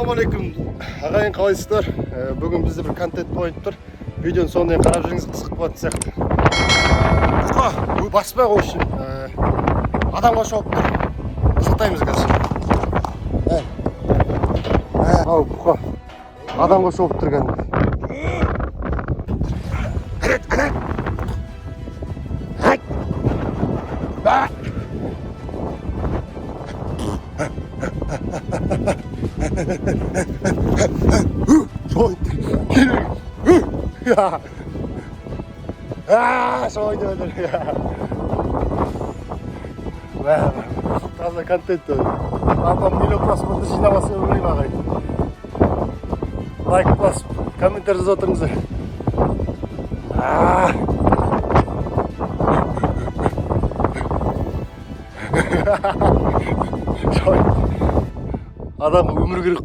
Ассалаумағалейкум ағайын, қалайсыздар? Бүгін бізде бір контент болып тұр. Видеоны соңына дейін қарап жүріңіз, қызық болатын сияқты. Бұқа баспай қойшы, адамға шауып тұр. Қызықтаймыз қазір. Ау бұқа адамға шауып тұр кәдімгі. Şöyle öyle ya. Fazla content öyle. Adam milyon plus burada sineması ömrüyüm ağay. Like plus, komentarınızı atınız. Adam ömür gerek.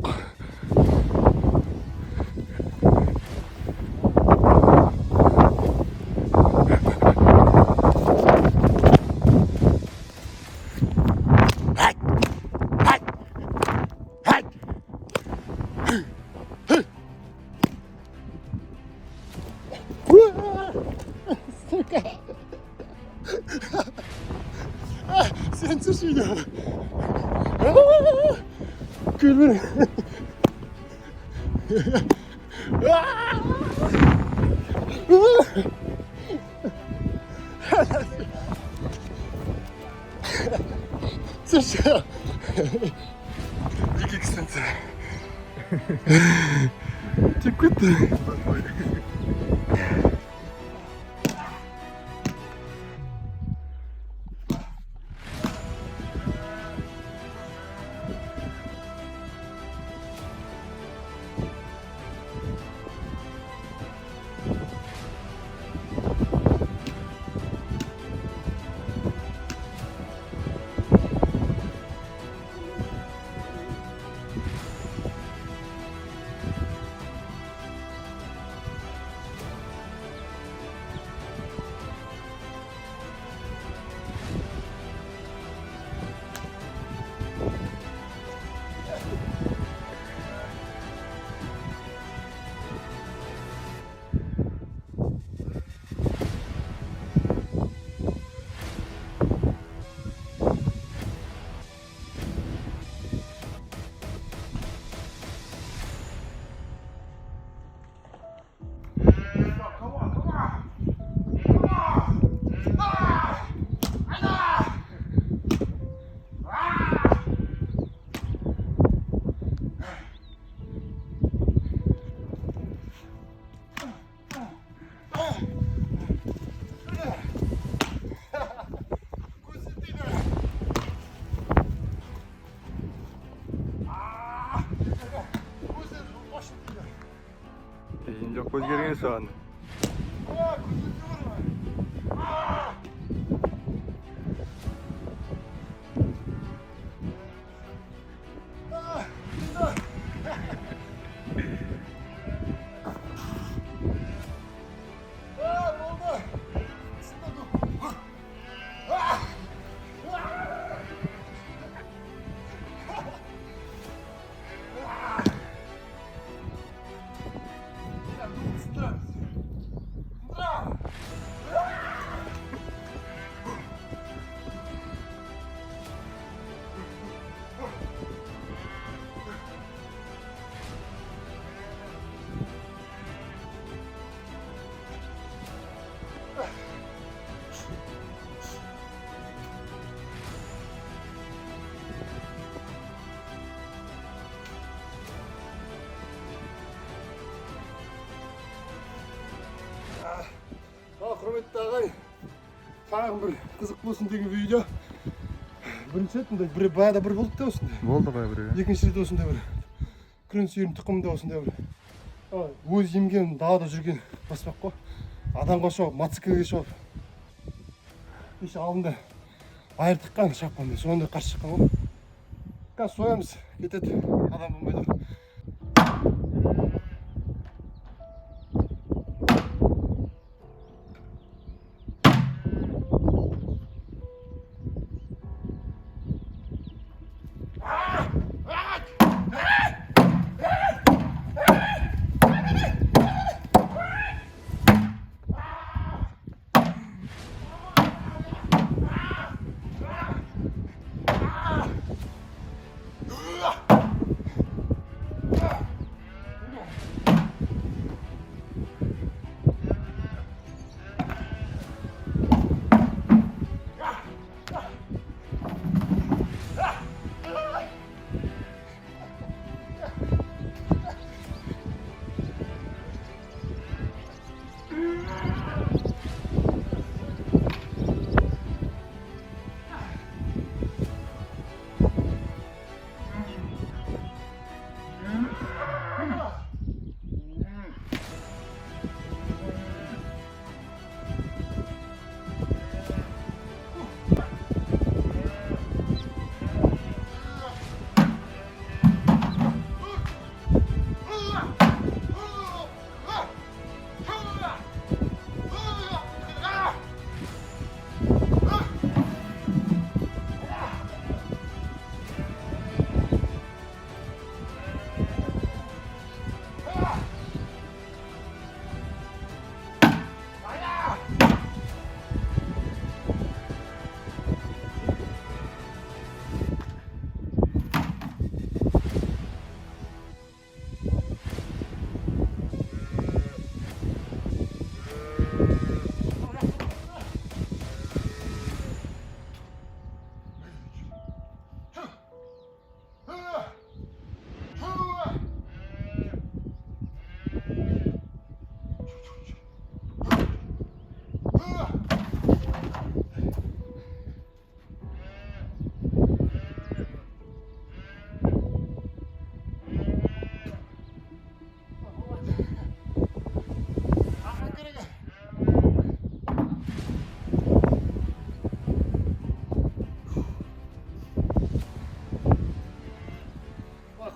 Sen sıçrıyor. Gülme. Sıçrıyor. İki kısıntı. Çok kötü. Yok özgürlüğünü soğandı. Құрметті ағай, саған бір қызық болсын деген видео. Бірінші рет мұндай бір баяда бір болды да осындай. Болды бая бір. Екінші рет осындай бір күрең сүйірім тұқымында осындай бір. Өз емген далада жүрген баспақ қой. Адамға шауып, мотоциклге шауып. Еш алдында айыр тыққан шапқанда сондай қарсы шыққан ғой. Қазір соямыз, кетеді, адам болмайды.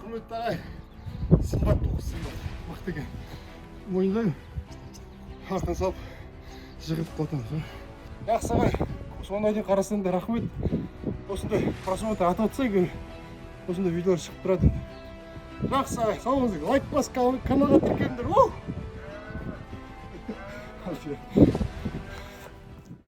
құрметті сымбат сымбат мықты екен мойындаймын артын салып жығып қотамыз. Жақсы ағай, соңына дейін қарасаңдар рахмет. Осындай просмотр атып отырса егер осындай видеолар шығып тұрады. Жақсы ағай, сау болыңыздар, лайк бас, каналға тіркеліңдер.